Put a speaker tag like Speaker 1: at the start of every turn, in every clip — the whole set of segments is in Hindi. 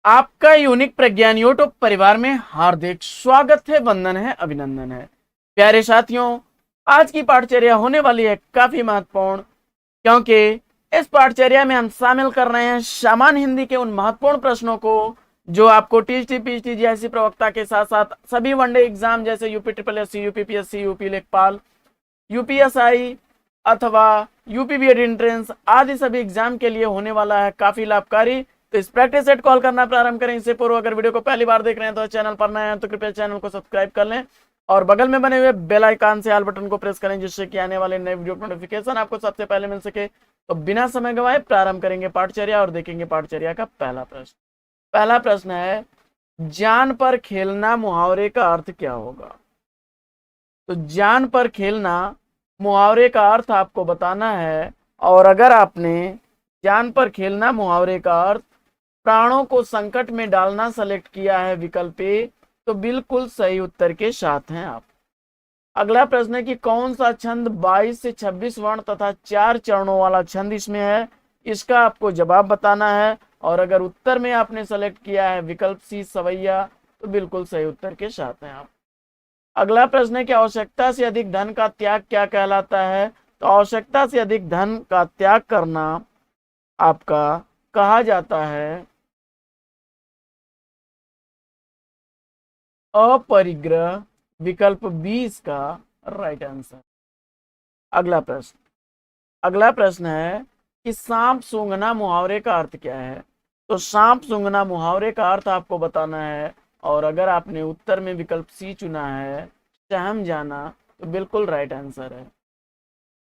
Speaker 1: आपका यूनिक प्रज्ञान यूट्यूब परिवार में हार्दिक स्वागत है, वंदन है, अभिनंदन है। प्यारे साथियों, आज की पाठचर्या होने वाली है काफी महत्वपूर्ण, क्योंकि इस पाठचर्या में हम शामिल कर रहे हैं सामान्य हिंदी के उन महत्वपूर्ण प्रश्नों को जो आपको टीजीटी पीजीटी जैसी प्रवक्ता के साथ साथ सभी वनडे एग्जाम जैसे UP triple SC, UP PSC, UP लेखपाल, यूपीएसआई अथवा यूपी बीएड एंट्रेंस आदि सभी एग्जाम के लिए होने वाला है काफी लाभकारी। तो इस प्रैक्टिस सेट कॉल करना प्रारंभ करें। इससे पूर्व अगर वीडियो को पहली बार देख रहे हैं तो चैनल पर नए हैं तो कृपया चैनल को सब्सक्राइब कर लें और बगल में बने हुए बेल आइकन से ऑल बटन को प्रेस करें, जिससे कि आने वाले नए वीडियो नोटिफिकेशन आपको सबसे पहले मिल सके। तो बिना समय गवाए प्रारंभ करेंगे पाठचर्या और देखेंगे पाठचर्या का पहला प्रश्न। पहला प्रश्न है, जान पर खेलना मुहावरे का अर्थ क्या होगा? तो जान पर खेलना मुहावरे का अर्थ आपको बताना है, और अगर आपने जान पर खेलना मुहावरे का अर्थ प्राणों को संकट में डालना सेलेक्ट किया है विकल्प ए, तो बिल्कुल सही उत्तर के साथ हैं आप। अगला प्रश्न है कि कौन सा छंद 22 से 26 वर्ण तथा 4 चरणों वाला छंद इसमें है? इसका आपको जवाब बताना है, और अगर उत्तर में आपने सेलेक्ट किया है विकल्प सी सवैया, तो बिल्कुल सही उत्तर के साथ हैं आप। अगला प्रश्न है कि आवश्यकता से अधिक धन का त्याग क्या कहलाता है? तो आवश्यकता से अधिक धन का त्याग करना आपका कहा जाता है अपरिग्रह, विकल्प 20 का राइट आंसर। अगला प्रश्न है कि सांप सूंघना मुहावरे का अर्थ क्या है? तो सांप सूंघना मुहावरे का अर्थ आपको बताना है, और अगर आपने उत्तर में विकल्प सी चुना है सहम जाना, तो बिल्कुल राइट आंसर है।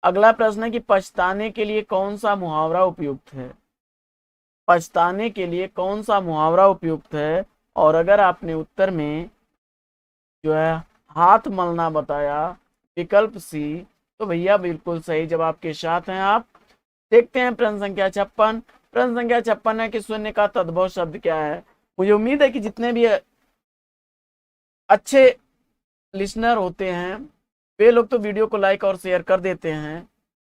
Speaker 1: अगला प्रश्न है कि पछताने के लिए कौन सा मुहावरा उपयुक्त है? पछताने के लिए कौन सा मुहावरा उपयुक्त है? और अगर आपने उत्तर में जो है हाथ मलना बताया विकल्प सी, तो भैया बिल्कुल सही जवाब के साथ हैं आप। देखते हैं प्रश्न संख्या 56। प्रश्न संख्या 56 है कि शून्य का तद्भव शब्द क्या है? मुझे उम्मीद है कि जितने भी अच्छे लिसनर होते हैं वे लोग तो वीडियो को लाइक और शेयर कर देते हैं,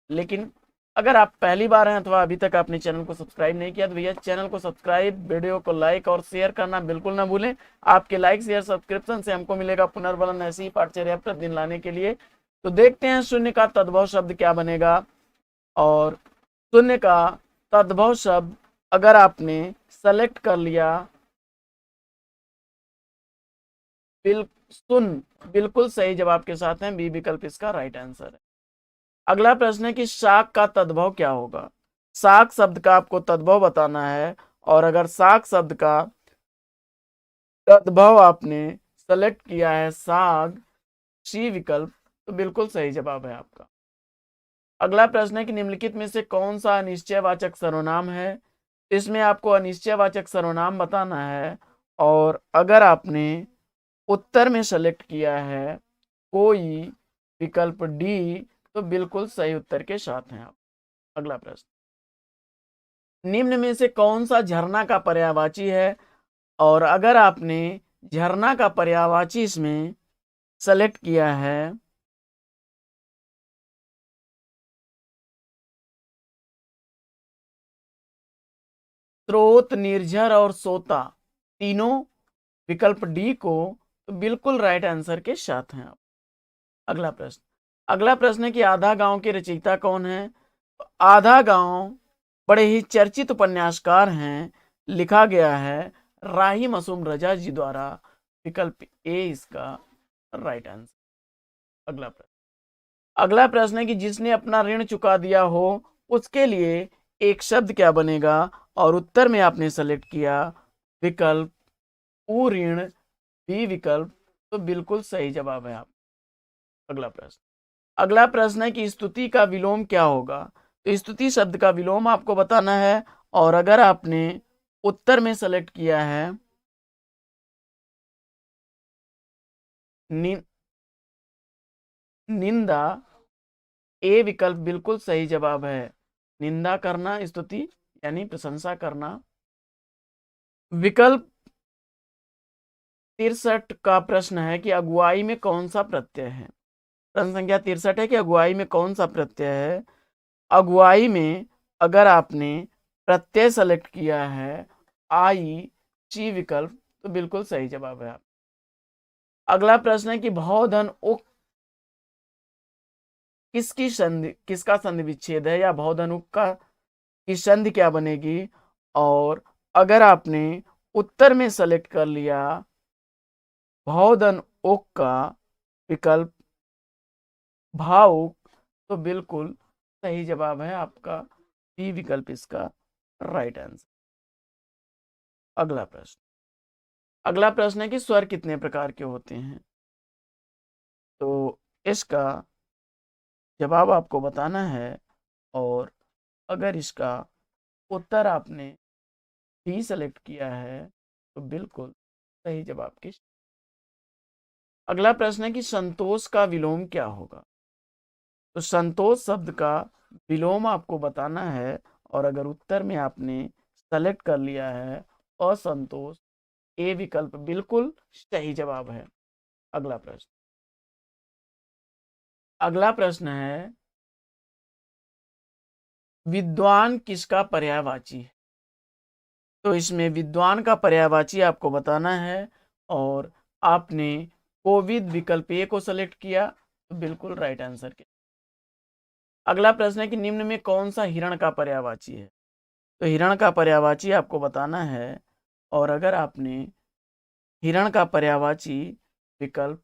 Speaker 1: लेकिन अगर आप पहली बार हैं अथवा अभी तक आपने चैनल को सब्सक्राइब नहीं किया तो भैया चैनल को सब्सक्राइब, वीडियो को लाइक और शेयर करना बिल्कुल ना भूलें। आपके लाइक शेयर सब्सक्रिप्शन से हमको मिलेगा पुनर्बलन ऐसी ही पाठचर्या प्रतिदिन लाने के लिए। तो देखते हैं शून्य का तद्भव शब्द क्या बनेगा। और शून्य का तद्भव शब्द अगर आपने सेलेक्ट कर लिया बिल्कुल सही जवाब के साथ हैं, बी विकल्प इसका राइट आंसर है। अगला प्रश्न है कि शाक का तद्भव क्या होगा? शाक शब्द का आपको तद्भव बताना है, और अगर शाक शब्द का तद्भव आपने सेलेक्ट किया है साग, सी विकल्प, तो बिल्कुल सही जवाब है आपका। अगला प्रश्न है कि निम्नलिखित में से कौन सा अनिश्चयवाचक सर्वनाम है? इसमें आपको अनिश्चयवाचक सर्वनाम बताना है, और अगर आपने उत्तर में सेलेक्ट किया है कोई, विकल्प डी, तो बिल्कुल सही उत्तर के साथ हैं आप। अगला प्रश्न, निम्न में से कौन सा झरना का पर्यायवाची है? और अगर आपने झरना का पर्यायवाची इसमें सेलेक्ट किया है स्रोत, निर्झर और सोता, तीनों विकल्प डी को, तो बिल्कुल राइट आंसर के साथ हैं आप। अगला प्रश्न है कि आधा गांव के रचयिता कौन है? तो आधा गांव बड़े ही चर्चित उपन्यासकार हैं, लिखा गया है राही मासूम रजा जी द्वारा, विकल्प ए इसका राइट आंसर। अगला प्रश्न है कि जिसने अपना ऋण चुका दिया हो उसके लिए एक शब्द क्या बनेगा? और उत्तर में आपने सेलेक्ट किया विकल्प ऊ ऋण, बी विकल्प, तो बिल्कुल सही जवाब है आप। अगला प्रश्न है कि स्तुति का विलोम क्या होगा? तो स्तुति शब्द का विलोम आपको बताना है, और अगर आपने उत्तर में सेलेक्ट किया है निंदा, ए विकल्प बिल्कुल सही जवाब है। निंदा करना, स्तुति यानी प्रशंसा करना। विकल्प 63 का प्रश्न है कि अगुवाई में कौन सा प्रत्यय है? प्रश्न संख्या 63 है कि अगुवाई में कौन सा प्रत्यय है? अगुवाई में अगर आपने प्रत्यय सेलेक्ट किया है आई, सी विकल्प तो बिल्कुल सही जवाब है। अगला प्रश्न है कि भवधन उक्त किसका संधि विच्छेद है, या भवधन उक्त का की संधि क्या बनेगी। और अगर आपने उत्तर में सेलेक्ट कर लिया भवधन उक्त का विकल्प भावुक, तो बिल्कुल सही जवाब है आपका बी विकल्प इसका राइट आंसर। अगला प्रश्न है कि स्वर कितने प्रकार के होते हैं। तो इसका जवाब आपको बताना है, और अगर इसका उत्तर आपने डी सेलेक्ट किया है तो बिल्कुल सही जवाब की। अगला प्रश्न है कि संतोष का विलोम क्या होगा। तो संतोष शब्द का विलोम आपको बताना है, और अगर उत्तर में आपने सेलेक्ट कर लिया है असंतोष, ए विकल्प बिल्कुल सही जवाब है। अगला प्रश्न है विद्वान किसका पर्यायवाची है। तो इसमें विद्वान का पर्यायवाची आपको बताना है, और आपने कोविद विकल्प ए को सेलेक्ट किया तो बिल्कुल राइट आंसर के। अगला प्रश्न है कि निम्न में कौन सा हिरण का पर्यायवाची है। तो हिरण का पर्यायवाची आपको बताना है, और अगर आपने हिरण का पर्यायवाची विकल्प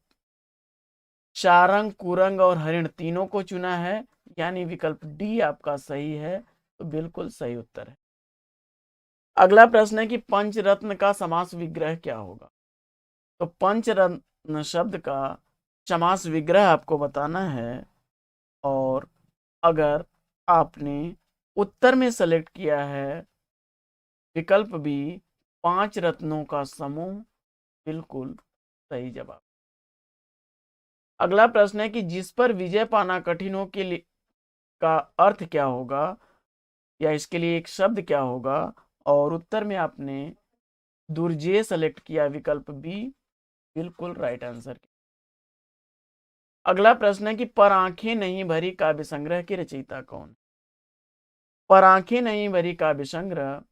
Speaker 1: चारंग, कुरंग और हरिण तीनों को चुना है, यानी विकल्प डी आपका सही है, तो बिल्कुल सही उत्तर है। अगला प्रश्न है कि पंचरत्न का समास विग्रह क्या होगा। तो पंचरत्न शब्द का समास विग्रह आपको बताना है, और अगर आपने उत्तर में सेलेक्ट किया है विकल्प बी पांच रत्नों का समूह, बिल्कुल सही जवाब। अगला प्रश्न है कि जिस पर विजय पाना कठिन हो के लिए का अर्थ क्या होगा, या इसके लिए एक शब्द क्या होगा, और उत्तर में आपने दुर्जय सेलेक्ट किया विकल्प बी, बिल्कुल राइट आंसर। अगला प्रश्न है कि पर आंखें नहीं भरी काव्य संग्रह की रचयिता कौन। पर आंखें नहीं भरी काव्य संग्रह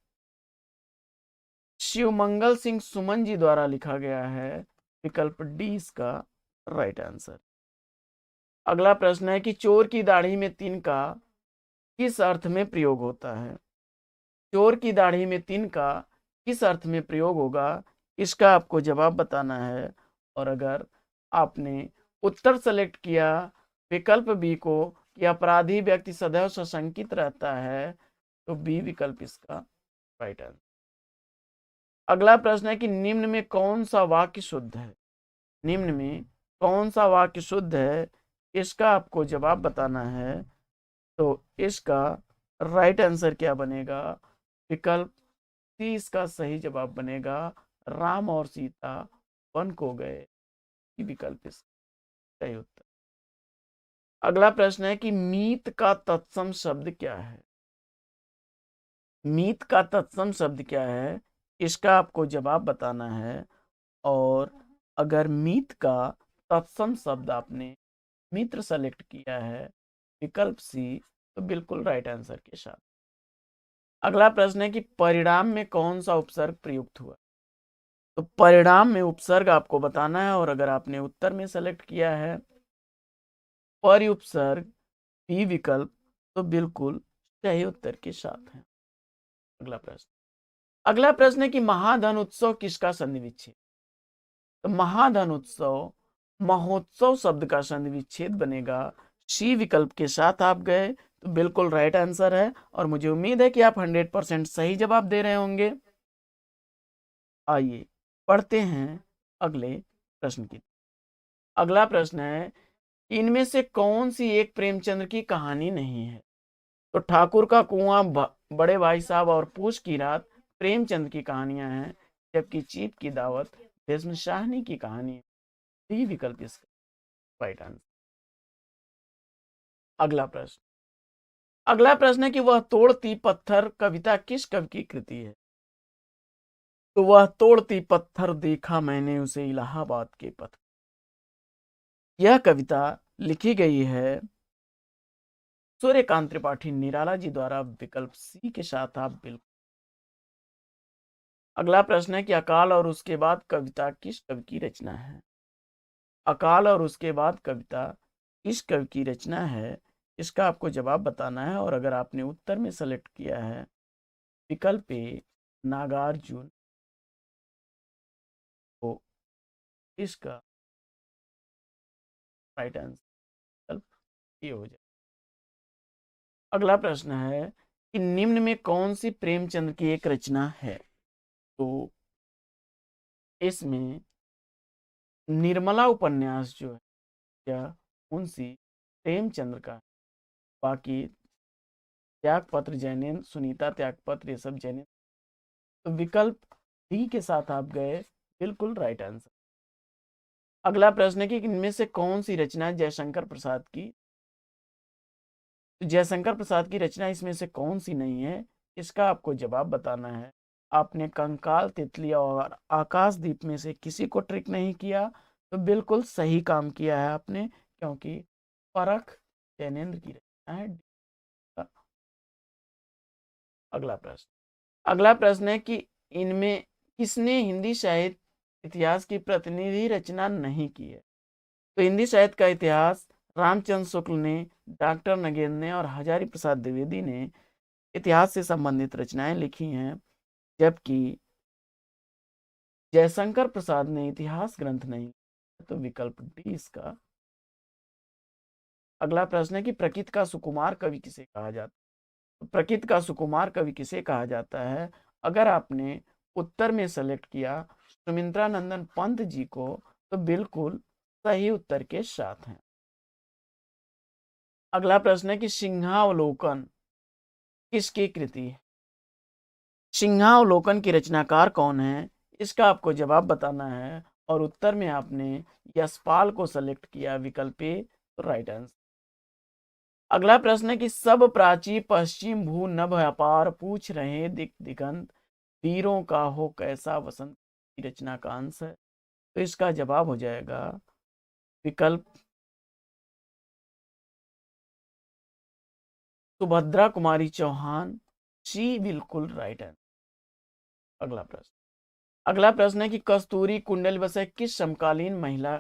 Speaker 1: शिवमंगल सिंह सुमन जी द्वारा लिखा गया है, विकल्प डी इसका राइट आंसर। अगला प्रश्न है कि चोर की दाढ़ी में तिनका किस अर्थ में प्रयोग होता है। चोर की दाढ़ी में तिनका किस अर्थ में प्रयोग होगा, इसका आपको जवाब बताना है, और अगर आपने उत्तर सेलेक्ट किया विकल्प बी को कि अपराधी व्यक्ति सदैव सशंकित रहता है, तो बी विकल्प इसका राइट आंसर। अगला प्रश्न है कि निम्न में कौन सा वाक्य शुद्ध है। निम्न में कौन सा वाक्य शुद्ध है, इसका आपको जवाब बताना है, तो इसका राइट आंसर क्या बनेगा, विकल्प सी इसका सही जवाब बनेगा। राम और सीता वन को गए, विकल्प इसका सही उत्तर। अगला प्रश्न है कि मीत का तत्सम शब्द क्या है। मीत का तत्सम शब्द क्या है, इसका आपको जवाब बताना है, और अगर मीत का तत्सम शब्द आपने मित्र सेलेक्ट किया है विकल्प सी, तो बिल्कुल राइट आंसर के साथ। अगला प्रश्न है कि परिणाम में कौन सा उपसर्ग प्रयुक्त हुआ। तो परिणाम में उपसर्ग आपको बताना है, और अगर आपने उत्तर में सेलेक्ट किया है पर उपसर्ग बी विकल्प, तो बिल्कुल सही उत्तर के साथ है। अगला प्रश्न है कि महाधन उत्सव किसका संधि विच्छेद। तो महाधन उत्सव महोत्सव शब्द का संधि विच्छेद बनेगा। सी विकल्प के साथ आप गए तो बिल्कुल राइट आंसर है, और मुझे उम्मीद है कि आप 100% सही जवाब दे रहे होंगे। आइए पढ़ते हैं अगले प्रश्न की। अगला प्रश्न है इनमें से कौन सी एक प्रेमचंद्र की कहानी नहीं है। तो ठाकुर का कुआं, बड़े भाई साहब और पूछ की रात प्रेमचंद की कहानियां हैं, जबकि चीप की दावत भीष्म शाहनी की कहानी है। डी विकल्प इसका राइट आंसर। अगला प्रश्न है कि वह तोड़ती पत्थर कविता किस कवि की कृति है। तो वह तोड़ती पत्थर देखा मैंने उसे इलाहाबाद के पथ। यह कविता लिखी गई है सूर्यकांत त्रिपाठी निराला जी द्वारा। विकल्प सी के साथ आप बिल्कुल अगला प्रश्न है कि अकाल और उसके बाद कविता किस कवि की रचना है। अकाल और उसके बाद कविता किस कवि की रचना है, इसका आपको जवाब बताना है। और अगर आपने उत्तर में सेलेक्ट किया है विकल्प ए नागार्जुन, तो इसका राइट आंसर विकल्प ए हो जाए। अगला प्रश्न है कि निम्न में कौन सी प्रेमचंद की एक रचना है। तो इसमें निर्मला उपन्यास जो है या मुंशी प्रेमचंद्र का है। बाकी त्यागपत्र जैनेन्द्र, सुनीता त्यागपत्र, ये सब जैनेन्द्र। तो विकल्प डी के साथ आप गए बिल्कुल राइट आंसर। अगला प्रश्न है कि इनमें से कौन सी रचना जयशंकर प्रसाद की। तो जयशंकर प्रसाद की रचना इसमें से कौन सी नहीं है, इसका आपको जवाब बताना है। आपने कंकाल, तितलिया और आकाशदीप में से किसी को ट्रिक नहीं किया, तो बिल्कुल सही काम किया है आपने, क्योंकि परख जैनेन्द्र की रचना है। अगला प्रश्न है कि इनमें किसने हिंदी साहित्य इतिहास की प्रतिनिधि रचना नहीं की है। तो हिंदी साहित्य का इतिहास रामचंद्र शुक्ल ने, डॉक्टर नगेंद्र ने और हजारी प्रसाद द्विवेदी ने इतिहास से संबंधित रचनाएं लिखी हैं, जबकि जयशंकर प्रसाद ने इतिहास ग्रंथ नहीं। तो विकल्प डी इसका। अगला प्रश्न है कि प्रकृति का सुकुमार कवि किसे कहा जाता है। तो प्रकृति का सुकुमार कवि किसे कहा जाता है, अगर आपने उत्तर में सेलेक्ट किया सुमित्रा नंदन पंत जी को, तो बिल्कुल सही उत्तर के साथ हैं। अगला प्रश्न है कि सिंहावलोकन किसकी कृति है। सिंहावलोकन की रचनाकार कौन है, इसका आपको जवाब बताना है। और उत्तर में आपने यशपाल को सेलेक्ट किया, विकल्प ए राइट आंसर। अगला प्रश्न है कि सब प्राची पश्चिम भू नभ अपार पूछ रहे दिक दिगंत वीरों का हो कैसा वसंत की रचना का अंश है। तो इसका जवाब हो जाएगा विकल्प सुभद्रा कुमारी चौहान, सी बिल्कुल राइट आंसर। अगला प्रश्न है कि कस्तूरी कुंडल वसै किस समकालीन महिला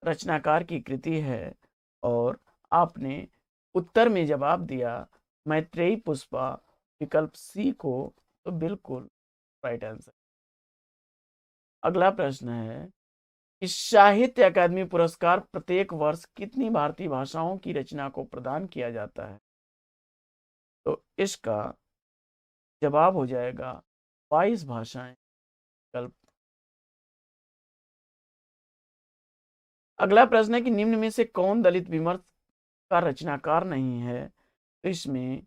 Speaker 1: रचनाकार की कृति है। और आपने उत्तर में जवाब दिया मैत्रेयी पुष्पा, विकल्प सी को, तो बिल्कुल राइट आंसर। अगला प्रश्न है कि साहित्य अकादमी पुरस्कार प्रत्येक वर्ष कितनी भारतीय भाषाओं की रचना को प्रदान किया जाता है। तो इसका जवाब हो जाएगा 22 भाषाएं, विकल्प। अगला प्रश्न है कि निम्न में से कौन दलित विमर्श का रचनाकार नहीं है। तो इसमें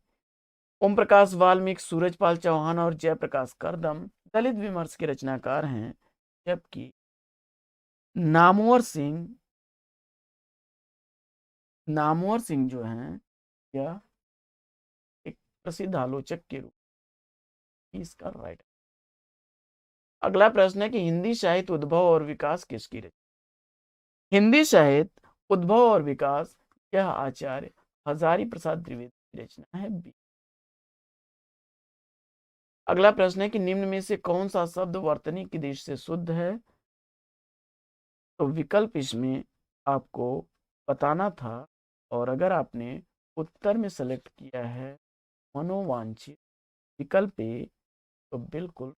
Speaker 1: ओम प्रकाश वाल्मीकि, सूरजपाल चौहान और जयप्रकाश करदम दलित विमर्श के रचनाकार हैं, जबकि नामवर सिंह जो हैं यह एक प्रसिद्ध आलोचक के रूप में इसका राइट। अगला प्रश्न है कि हिंदी साहित्य उद्भव और विकास किसकी रचना। हिंदी साहित्य उद्भव और विकास यह आचार्य हजारी प्रसाद द्विवेदी की रचना है, बी। अगला प्रश्न है कि निम्न में से कौन सा शब्द वर्तनी की दृष्टि से शुद्ध है। तो विकल्प इसमें आपको बताना था। और अगर आपने उत्तर में सेलेक्ट किया है मनोवांछित, विकल्प ए, तो बिल्कुल।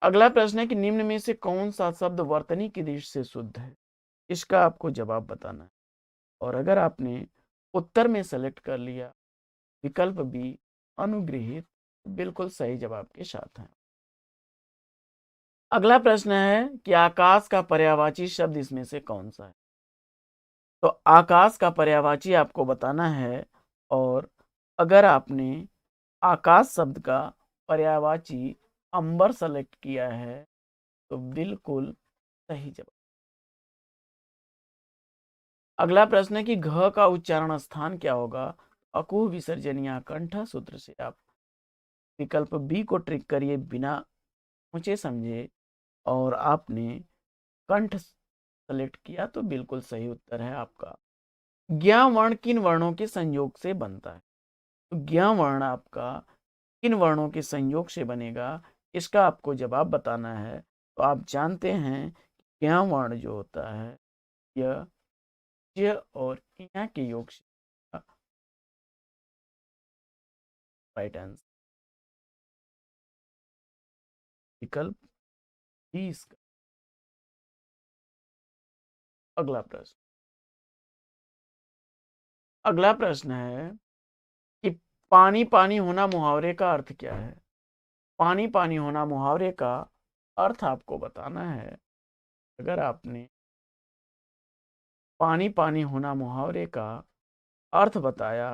Speaker 1: अगला प्रश्न है कि निम्न में से कौन सा शब्द वर्तनी की दृष्टि से शुद्ध है, इसका आपको जवाब बताना है। और अगर आपने उत्तर में सेलेक्ट कर लिया विकल्प बी अनुगृहित, बिल्कुल सही जवाब के साथ हैं। अगला प्रश्न है कि आकाश का पर्यायवाची शब्द इसमें से कौन सा है। तो आकाश का पर्यायवाची आपको बताना है। और अगर आपने आकाश शब्द का पर्यायवाची अंबर सेलेक्ट किया है, तो बिल्कुल सही जवाब। अगला प्रश्न है कि घ का उच्चारण स्थान क्या होगा। अकुह विसर्जनिया कंठ सूत्र से आप विकल्प बी को ट्रिक करिए बिना सोचे समझे, और आपने कंठ सेलेक्ट किया, तो बिल्कुल सही उत्तर है आपका। ज्ञा वर्ण किन वर्णों के संयोग से बनता है। तो ज्ञा वर्ण आपका किन वर्णों के संयोग से बनेगा, इसका आपको जवाब बताना है। तो आप जानते हैं कि यह वर्ण जो होता है यह य और या के योग से राइट आंसर विकल्प बी इसका। अगला प्रश्न अगला प्रश्न है कि पानी पानी होना मुहावरे का अर्थ क्या है। पानी पानी होना मुहावरे का अर्थ आपको बताना है। अगर आपने पानी पानी होना मुहावरे का अर्थ बताया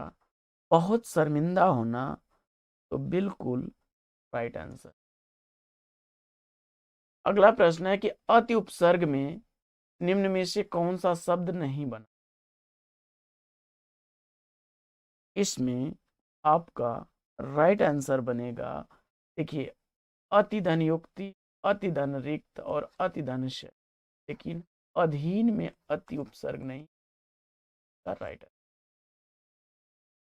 Speaker 1: बहुत शर्मिंदा होना, तो बिल्कुल राइट आंसर। अगला प्रश्न है कि अति उपसर्ग में निम्न में से कौन सा शब्द नहीं बना। इसमें आपका राइट आंसर बनेगा, देखिए, अति धन युक्ति, अति धन रिक्त और अति धन शय, लेकिन अधीन में अति उपसर्ग नहीं का राइट।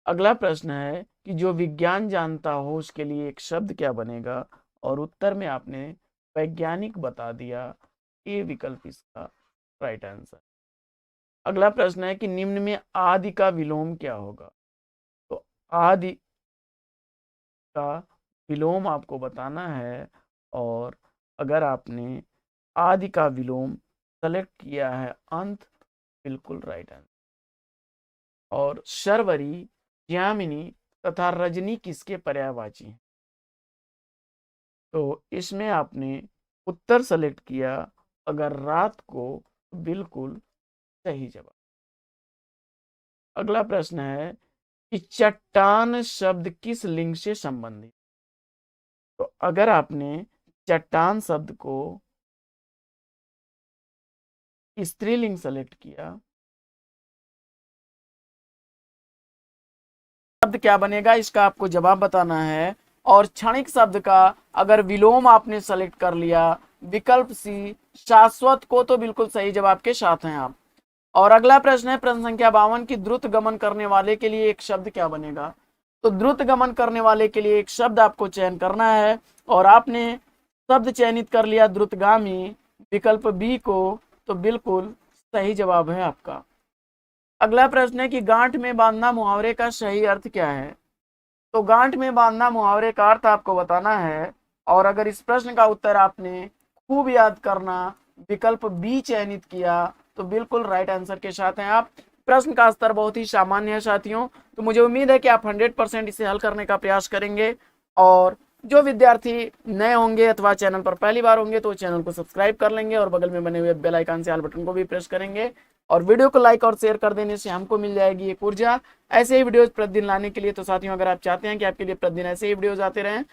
Speaker 1: अगला प्रश्न है कि जो विज्ञान जानता हो उसके लिए एक शब्द क्या बनेगा, और उत्तर में आपने वैज्ञानिक बता दिया, ये विकल्प इसका राइट आंसर। अगला प्रश्न है कि निम्न में आदि का विलोम क्या होगा। तो आदि का विलोम आपको बताना है, और अगर आपने आदि का विलोम सेलेक्ट किया है अंत, बिल्कुल राइट आंसर। और शर्वरी, ज्यामिनी तथा रजनी किसके पर्यायवाची हैं। तो इसमें आपने उत्तर सेलेक्ट किया अगर रात को, बिल्कुल सही जवाब। अगला प्रश्न है कि चट्टान शब्द किस लिंग से संबंधित। तो अगर आपने चट्टान शब्द को स्त्रीलिंग सेलेक्ट किया, शब्द क्या बनेगा इसका आपको जवाब बताना है। और क्षणिक शब्द का अगर विलोम आपने सेलेक्ट कर लिया विकल्प सी शाश्वत को, तो बिल्कुल सही जवाब के साथ हैं आप। और अगला प्रश्न है प्रश्न संख्या 52 की द्रुत गमन करने वाले के लिए एक शब्द क्या बनेगा। तो द्रुत गमन करने वाले के लिए एक शब्द आपको चयन करना है, और आपने शब्द चयनित कर लिया द्रुतगामी, विकल्प बी को, तो बिल्कुल सही जवाब है आपका। अगला प्रश्न है कि गांठ में बांधना मुहावरे का सही अर्थ क्या है। तो गांठ में बांधना मुहावरे का अर्थ आपको बताना है, और अगर इस प्रश्न का उत्तर आपने खूब याद करना विकल्प बी चयनित किया, तो बिल्कुल राइट आंसर के साथ हैं आप। प्रश्न का स्तर बहुत ही सामान्य है साथियों, तो मुझे उम्मीद है कि आप 100% इसे हल करने का प्रयास करेंगे। और जो विद्यार्थी नए होंगे अथवा चैनल पर पहली बार होंगे तो चैनल को सब्सक्राइब कर लेंगे, और बगल में बने हुए बेल आइकन से ऑल बटन को भी प्रेस करेंगे। और वीडियो को लाइक और शेयर कर देने से हमको मिल जाएगी एक ऊर्जा ऐसे ही वीडियोस प्रतिदिन लाने के लिए। तो साथियों, अगर आप चाहते हैं कि आपके लिए प्रतिदिन ऐसे ही वीडियोस आते रहें,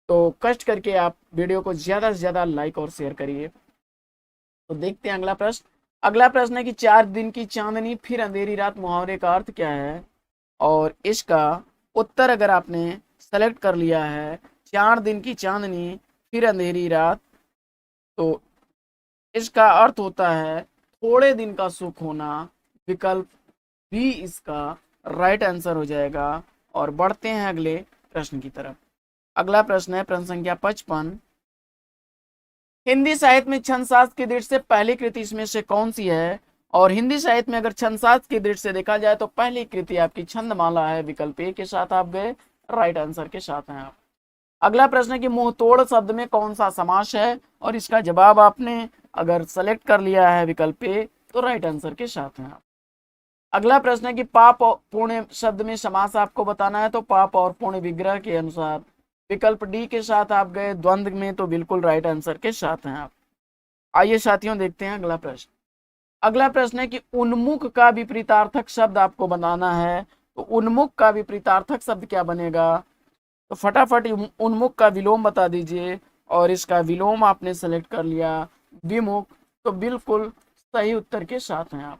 Speaker 1: तो कष्ट करके आप वीडियो को ज्यादा से ज्यादा लाइक और शेयर करिए। तो देखते हैं अगला प्रश्न। अगला प्रश्न है कि 4 दिन की चांदनी फिर अंधेरी रात मुहावरे का अर्थ क्या है। और इसका उत्तर अगर आपने सेलेक्ट कर लिया है 4 दिन की चांदनी फिर अंधेरी रात, तो इसका अर्थ होता है थोड़े दिन का सुख होना, विकल्प बी इसका राइट आंसर हो जाएगा। और बढ़ते हैं अगले प्रश्न की तरफ। अगला प्रश्न है प्रश्न संख्या 55। हिंदी साहित्य में छंद शास्त्र की दृष्टि से पहली कृति इसमें से कौन सी है। और हिंदी साहित्य में अगर छंद शास्त्र की दृष्टि से देखा जाए तो पहली कृति आपकी छंदमाला है, विकल्प ए के साथ आप गए, राइट आंसर के साथ हैं आप। अगला प्रश्न है कि मुंह तोड़ शब्द में कौन सा समास है, और इसका जवाब आपने अगर सेलेक्ट कर लिया है विकल्प ए, तो राइट आंसर के साथ हैं आप। अगला प्रश्न है कि पाप और पुण्य शब्द में समास आपको बताना है, तो पाप और पुण्य विग्रह के अनुसार, विकल्प डी के साथ आप गए, द्वंद्व में, तो बिल्कुल राइट आंसर के साथ हैं आप। आइए साथियों देखते हैं अगला प्रश्न। अगला प्रश्न है कि उन्मुख का विपरीतार्थक शब्द आपको बनाना है, तो उन्मुख का विपरीतार्थक शब्द क्या बनेगा। तो फटाफट उन्मुख का विलोम बता दीजिए, और इसका विलोम आपने सेलेक्ट कर लिया विमुख, तो बिल्कुल सही उत्तर के साथ हैं आप।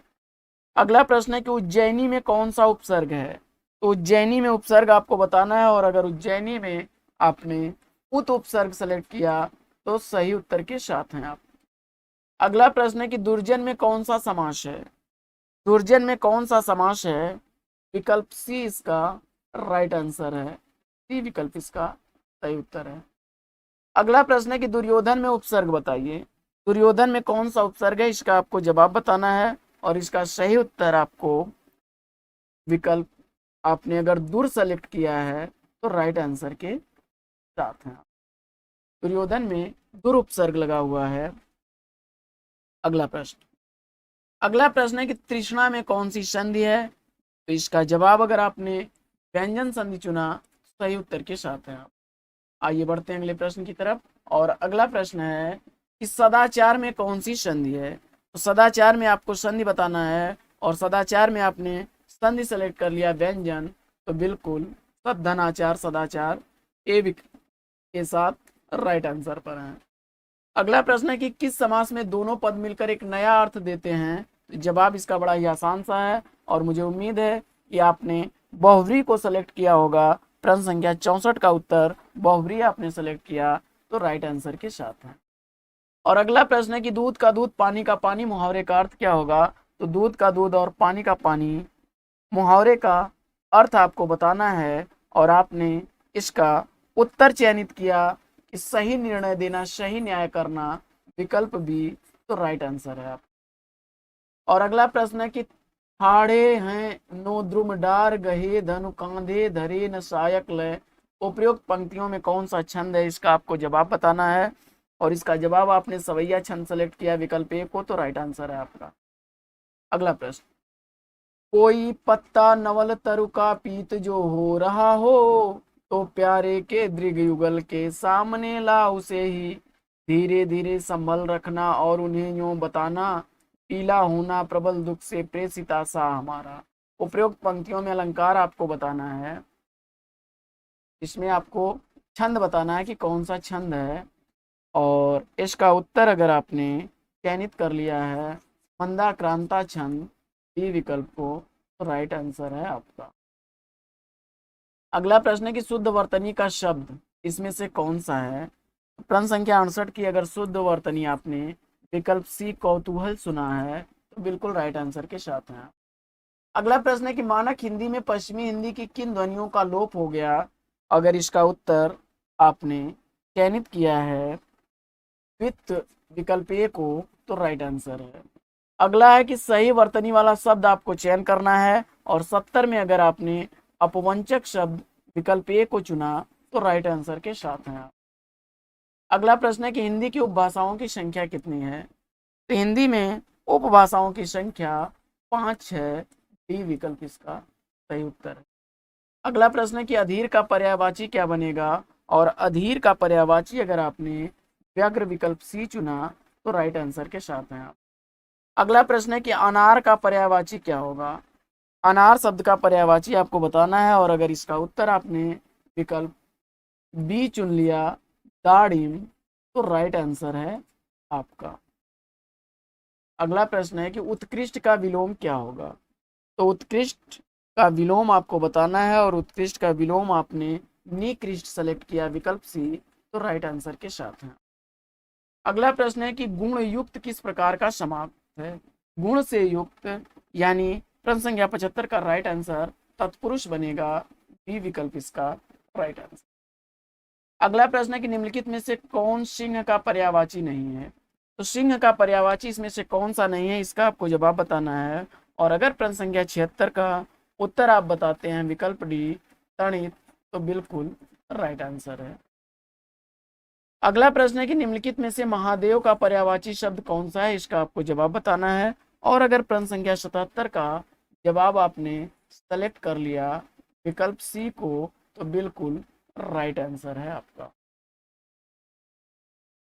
Speaker 1: अगला प्रश्न है कि उज्जैनी में कौन सा उपसर्ग है। तो उज्जैनी में उपसर्ग आपको बताना है, और अगर उज्जैनी में आपने उत उपसर्ग सेलेक्ट किया तो सही उत्तर के साथ हैं आप। अगला प्रश्न है कि दुर्जन में कौन सा समास है। दुर्जन में कौन सा समास है, विकल्प सी इसका राइट आंसर है। डी विकल्प इसका सही उत्तर है। अगला प्रश्न है कि दुर्योधन में उपसर्ग बताइए। दुर्योधन में कौन सा उपसर्ग है, इसका आपको जवाब बताना है और इसका सही उत्तर आपको विकल्प, आपने अगर दुर सेलेक्ट किया है तो राइट आंसर के साथ है। दुर्योधन में दुर उपसर्ग लगा हुआ है। अगला प्रश्न, अगला प्रश्न है कि तृष्णा में कौन सी संधि है, तो इसका जवाब अगर आपने व्यंजन संधि चुना सही उत्तर के साथ है। आइए बढ़ते हैं अगले प्रश्न की तरफ। और अगला प्रश्न है कि सदाचार में कौन सी संधि है, तो सदाचार में आपको संधि बताना है और सदाचार में आपने संधि सेलेक्ट कर लिया व्यंजन, तो बिल्कुल सद्धनाचार सदाचार ए के साथ राइट आंसर पर है। अगला प्रश्न है कि किस समास में दोनों पद मिलकर एक नया अर्थ देते हैं, तो जवाब इसका बड़ा ही आसान सा है और मुझे उम्मीद है कि आपने बहुव्रीहि को सेलेक्ट किया होगा। प्रश्न संख्या 64 का उत्तर बहुव्रीहि आपने सेलेक्ट किया तो राइट आंसर के साथ है। और अगला प्रश्न है कि दूध का दूध पानी का पानी मुहावरे का अर्थ क्या होगा, तो दूध का दूध और पानी का पानी मुहावरे का अर्थ आपको बताना है और आपने इसका उत्तर चयनित किया कि सही निर्णय देना, सही न्याय करना, विकल्प बी तो राइट आंसर है आप। और अगला प्रश्न है कि ठाड़े हैं नो द्रुम डार गहे धनु कांधे धरे न सायक लय, उपयुक्त पंक्तियों में कौन सा छंद है, इसका आपको जवाब बताना है और इसका जवाब आपने सवैया छंद सेलेक्ट किया विकल्प ए को तो राइट आंसर है आपका। अगला प्रश्न, कोई पत्ता नवल तरु का पीत जो हो रहा हो, तो प्यारे के दृग युगल के सामने ला उसे ही, धीरे धीरे संभल रखना और उन्हें यूं बताना, पीला होना प्रबल दुख से प्रेसिता सा हमारा। उपयुक्त पंक्तियों में अलंकार आपको बताना है, इसमें आपको छंद बताना है कि कौन सा छंद है और इसका उत्तर अगर आपने चयनित कर लिया है मंदाक्रांता छंद बी विकल्प को तो राइट आंसर है आपका। अगला प्रश्न है कि शुद्ध वर्तनी का शब्द इसमें से कौन सा है, प्रश्न संख्या 68 की अगर शुद्ध वर्तनी आपने विकल्प सी कौतूहल सुना है तो बिल्कुल राइट आंसर के साथ है। अगला प्रश्न है कि मानक हिंदी में पश्चिमी हिंदी की किन ध्वनियों का लोप हो गया, अगर इसका उत्तर आपने चयनित किया है वित्त विकल्प ए को तो राइट आंसर है। अगला है कि सही वर्तनी वाला शब्द आपको चयन करना है और 70 में अगर आपने अपवंचक शब्द विकल्प ए को चुना तो राइट आंसर के साथ हैं। अगला प्रश्न है कि हिंदी की उपभाषाओं की संख्या कितनी है, तो हिंदी में उपभाषाओं की संख्या 5 है, डी विकल्प इसका सही उत्तर है। अगला प्रश्न है कि अधीर का पर्यायवाची क्या बनेगा, और अधीर का पर्यायवाची अगर आपने व्यग्र विकल्प सी चुना तो राइट आंसर के साथ हैं आप। अगला प्रश्न है कि अनार का पर्यायवाची क्या होगा, अनार शब्द का पर्यायवाची आपको बताना है और अगर इसका उत्तर आपने विकल्प बी चुन लिया दाड़िम तो राइट आंसर है आपका। अगला प्रश्न है कि उत्कृष्ट का विलोम क्या होगा, तो उत्कृष्ट का विलोम आपको बताना है और उत्कृष्ट का विलोम आपने निकृष्ट सेलेक्ट किया विकल्प सी तो राइट आंसर के साथ है। अगला प्रश्न है कि गुण युक्त किस प्रकार का समाप्त है, गुण से युक्त यानी प्रश्न संख्या 75 का राइट आंसर तत्पुरुष बनेगा, बी विकल्प इसका राइट आंसर। अगला प्रश्न है कि निम्नलिखित में से कौन सिंह का पर्यायवाची नहीं है, तो सिंह का पर्यायवाची इसमें से कौन सा नहीं है, इसका आपको जवाब बताना है और अगर प्रश्न संख्या 76 का उत्तर आप बताते हैं विकल्प डी तणित तो बिल्कुल राइट आंसर है। अगला प्रश्न है कि निम्नलिखित में से महादेव का पर्यायवाची शब्द कौन सा है, इसका आपको जवाब बताना है और अगर प्रश्न संख्या 77 का जवाब आपने सेलेक्ट कर लिया विकल्प सी को तो बिल्कुल राइट आंसर है आपका।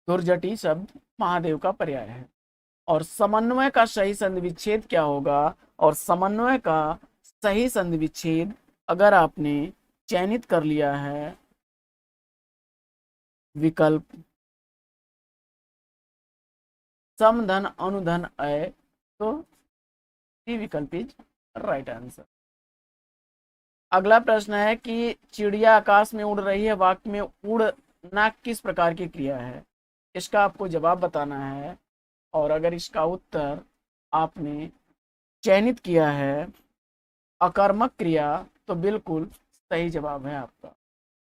Speaker 1: दुर्जटी शब्द महादेव का पर्याय है। और समन्वय का सही संधि विच्छेद क्या होगा, और समन्वय का सही संधि विच्छेद अगर आपने चयनित कर लिया है विकल्प समधन अनुधन अय तो सी विकल्प इज राइट आंसर। अगला प्रश्न है कि चिड़िया आकाश में उड़ रही है, वाक्य में उड़ना किस प्रकार की क्रिया है, इसका आपको जवाब बताना है और अगर इसका उत्तर आपने चयनित किया है अकर्मक क्रिया तो बिल्कुल सही जवाब है आपका।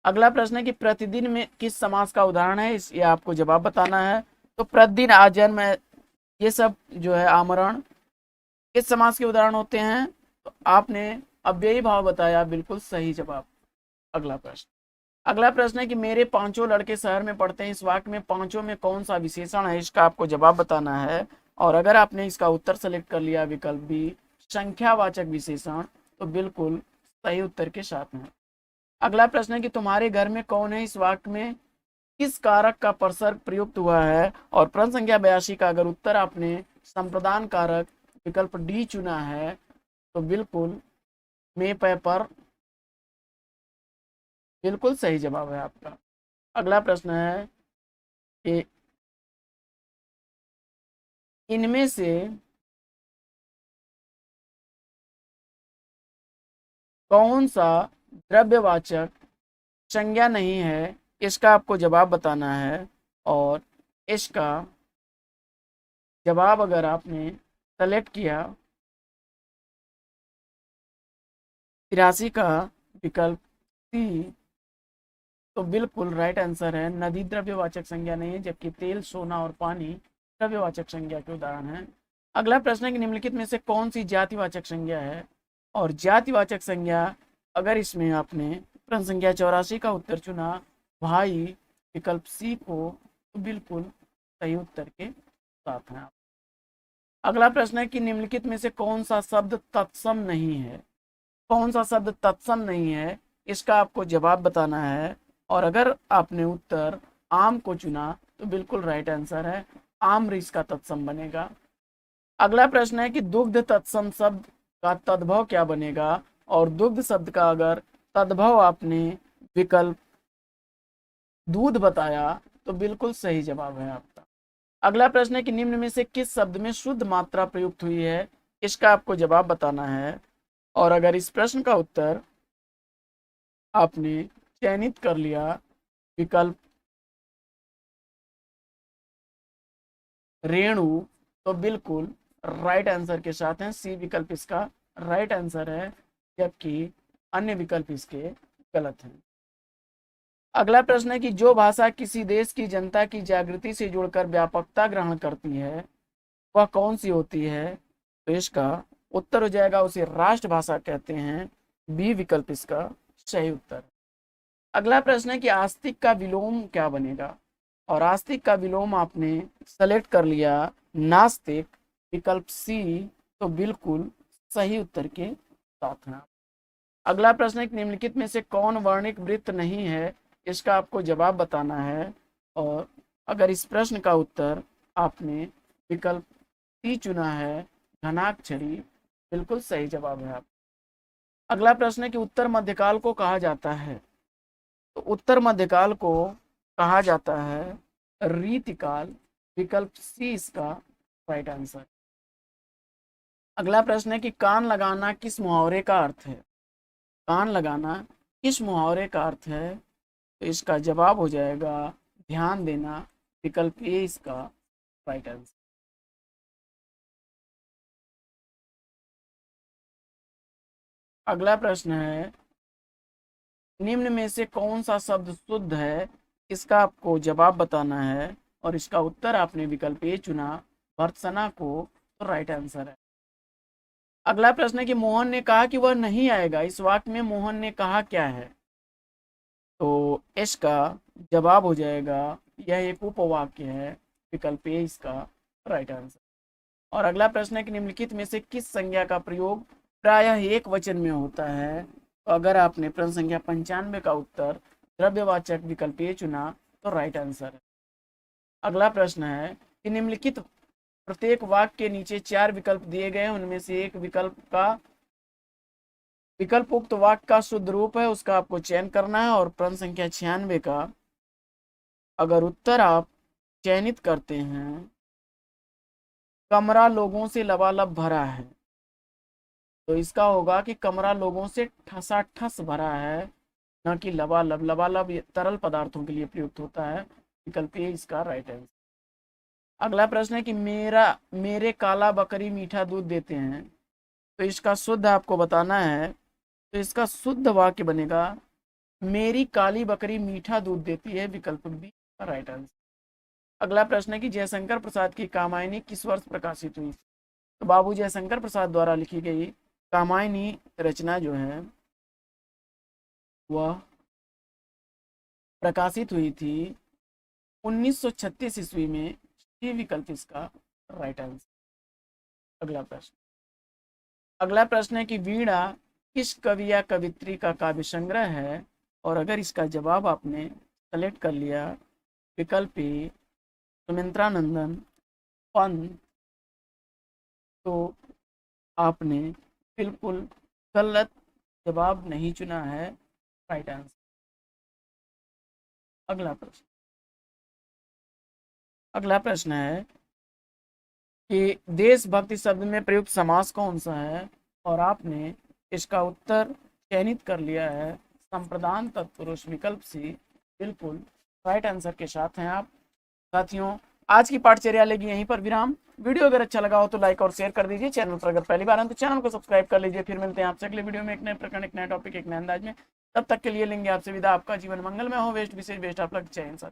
Speaker 1: अगला प्रश्न है कि प्रतिदिन में किस समास का उदाहरण है, ये आपको जवाब बताना है। तो प्रतिदिन, आज, जन्म, ये सब जो है आमरण किस समास के उदाहरण होते हैं? तो आपने अव्ययी भाव बताया, बिल्कुल सही जवाब। अगला प्रश्न है कि मेरे पांचों लड़के शहर में पढ़ते हैं, इस वाक्य में पांचों में कौन सा विशेषण है, इसका आपको जवाब बताना है। और अगर आपने इसका उत्तर सेलेक्ट कर लिया विकल्प बी, संख्यावाचक विशेषण, तो बिल्कुल सही उत्तर के साथ में। अगला प्रश्न है कि तुम्हारे घर में कौन है, इस वाक्य में किस कारक का प्रसर्ग प्रयुक्त हुआ है? और प्रश्न संख्या 82 का अगर उत्तर आपने संप्रदान कारक विकल्प डी चुना है, तो बिल्कुल में पे पर बिल्कुल सही जवाब है आपका। अगला प्रश्न है कि इनमें से कौन सा द्रव्यवाचक संज्ञा नहीं है, इसका आपको जवाब बताना है। और इसका जवाब अगर आपने सेलेक्ट किया 83 का विकल्प सी, तो बिल्कुल राइट आंसर है। नदी द्रव्यवाचक संज्ञा नहीं है, जबकि तेल, सोना और पानी द्रव्यवाचक संज्ञा के उदाहरण हैं। अगला प्रश्न है कि निम्नलिखित में से कौन सी जातिवाचक संज्ञा है? और जातिवाचक संज्ञा, अगर इसमें आपने प्रश्न संख्या 84 का उत्तर चुना भाई विकल्प सी को, तो बिल्कुल सही उत्तर के साथ हैं। अगला प्रश्न है कि निम्नलिखित में से कौन सा शब्द तत्सम नहीं है? कौन सा शब्द तत्सम नहीं है, इसका आपको जवाब बताना है। और अगर आपने उत्तर आम को चुना, तो बिल्कुल राइट आंसर है, आम्र इसका तत्सम बनेगा। अगला प्रश्न है कि दुग्ध तत्सम शब्द का तद्भव क्या बनेगा? और दुग्ध शब्द का अगर तद्भव आपने विकल्प दूध बताया, तो बिल्कुल सही जवाब है आपका। अगला प्रश्न है कि निम्न में से किस शब्द में शुद्ध मात्रा प्रयुक्त हुई है, इसका आपको जवाब बताना है। और अगर इस प्रश्न का उत्तर आपने चयनित कर लिया विकल्प रेणु, तो बिल्कुल राइट आंसर के साथ हैं, सी विकल्प इसका राइट आंसर है, जबकि अन्य विकल्प इसके गलत हैं। अगला प्रश्न है कि जो भाषा किसी देश की जनता की जागृति से जुड़कर व्यापकता ग्रहण करती है, वह कौन सी होती है? तो इसका उत्तर हो जाएगा, उसे राष्ट्रभाषा कहते हैं, बी विकल्प इसका सही उत्तर। अगला प्रश्न है कि आस्तिक का विलोम क्या बनेगा? और आस्तिक का विलोम आपने सेलेक्ट कर लिया नास्तिक विकल्प सी, तो बिल्कुल सही उत्तर के साथ हैं। अगला प्रश्न है कि निम्नलिखित में से कौन वर्णिक वृत्त नहीं है, इसका आपको जवाब बताना है। और अगर इस प्रश्न का उत्तर आपने विकल्प सी चुना है घनाक्षरी, बिल्कुल सही जवाब है आप। अगला प्रश्न है कि उत्तर मध्यकाल को कहा जाता है, तो उत्तर मध्यकाल को कहा जाता है रीतिकाल, विकल्प सी इसका राइट आंसर। अगला प्रश्न है कि कान लगाना किस मुहावरे का अर्थ है? कान लगाना किस मुहावरे का अर्थ है? तो इसका जवाब हो जाएगा ध्यान देना, विकल्प ए इसका राइट आंसर। अगला प्रश्न है निम्न में से कौन सा शब्द शुद्ध है, इसका आपको जवाब बताना है। और इसका उत्तर आपने विकल्प ए चुना भर्त्सना को, तो राइट आंसर है। अगला प्रश्न है कि मोहन ने कहा कि वह नहीं आएगा, इस वाक्य में मोहन ने कहा क्या है? तो इसका जवाब हो जाएगा यह एक उपवाक्य है, विकल्प ए इसका राइट आंसर। और अगला प्रश्न है कि निम्नलिखित में से किस संज्ञा का प्रयोग प्रायः एक वचन में होता है? तो अगर आपने प्रश्न संख्या 95 का उत्तर द्रव्यवाचक विकल्प ए चुना, तो राइट आंसर है। अगला प्रश्न है कि निम्नलिखित प्रत्येक वाक्य के नीचे 4 विकल्प दिए गए हैं, उनमें से एक विकल्प उक्त वाक्य का शुद्ध रूप है, उसका आपको चयन करना है। और प्रश्न संख्या 96 का अगर उत्तर आप चयनित करते हैं कमरा लोगों से लबालब भरा है, तो इसका होगा कि कमरा लोगों से ठसाठस भरा है, न कि लबालब। लबालब तरल पदार्थों के लिए प्रयुक्त होता है, विकल्प ए इसका राइट आंसर। अगला प्रश्न है कि मेरे काला बकरी मीठा दूध देते हैं, तो इसका शुद्ध आपको बताना है। तो इसका शुद्ध वाक्य बनेगा मेरी काली बकरी मीठा दूध देती है, विकल्प बी राइट आंसर। अगला प्रश्न है कि जयशंकर प्रसाद की कामायनी किस वर्ष प्रकाशित हुई? तो बाबू जयशंकर प्रसाद द्वारा लिखी गई कामायनी रचना जो है वह प्रकाशित हुई थी 1936 ईस्वी में। ये विकल्प इसका राइट आंसर। अगला प्रश्न है कि वीणा किस कवि या कवित्री का काव्य संग्रह है? और अगर इसका जवाब आपने सेलेक्ट कर लिया विकल्प ए सुमित्रानंदन पंत, तो आपने बिल्कुल गलत जवाब नहीं चुना है, राइट आंसर। अगला प्रश्न है कि देशभक्ति शब्द में प्रयुक्त समास कौन सा है? और आपने इसका उत्तर चयनित कर लिया है संप्रदान तत्पुरुष, विकल्प सी बिल्कुल राइट आंसर के साथ हैं आप। साथियों, आज की पाठचर्या लेगी यहीं पर विराम। वीडियो अगर अच्छा लगा हो तो लाइक और शेयर कर दीजिए। चैनल पर अगर पहली बार हैं तो चैनल को सब्सक्राइब कर लीजिए। फिर मिलते हैं आपसे अगले वीडियो में एक नए प्रकरण, एक नए टॉपिक, एक नए अंदाज में। तब तक के लिए लेंगे आपसे विदा। आपका जीवन मंगलमय हो। वेस्ट विशेष बेस्ट आप लग। जय हिंद।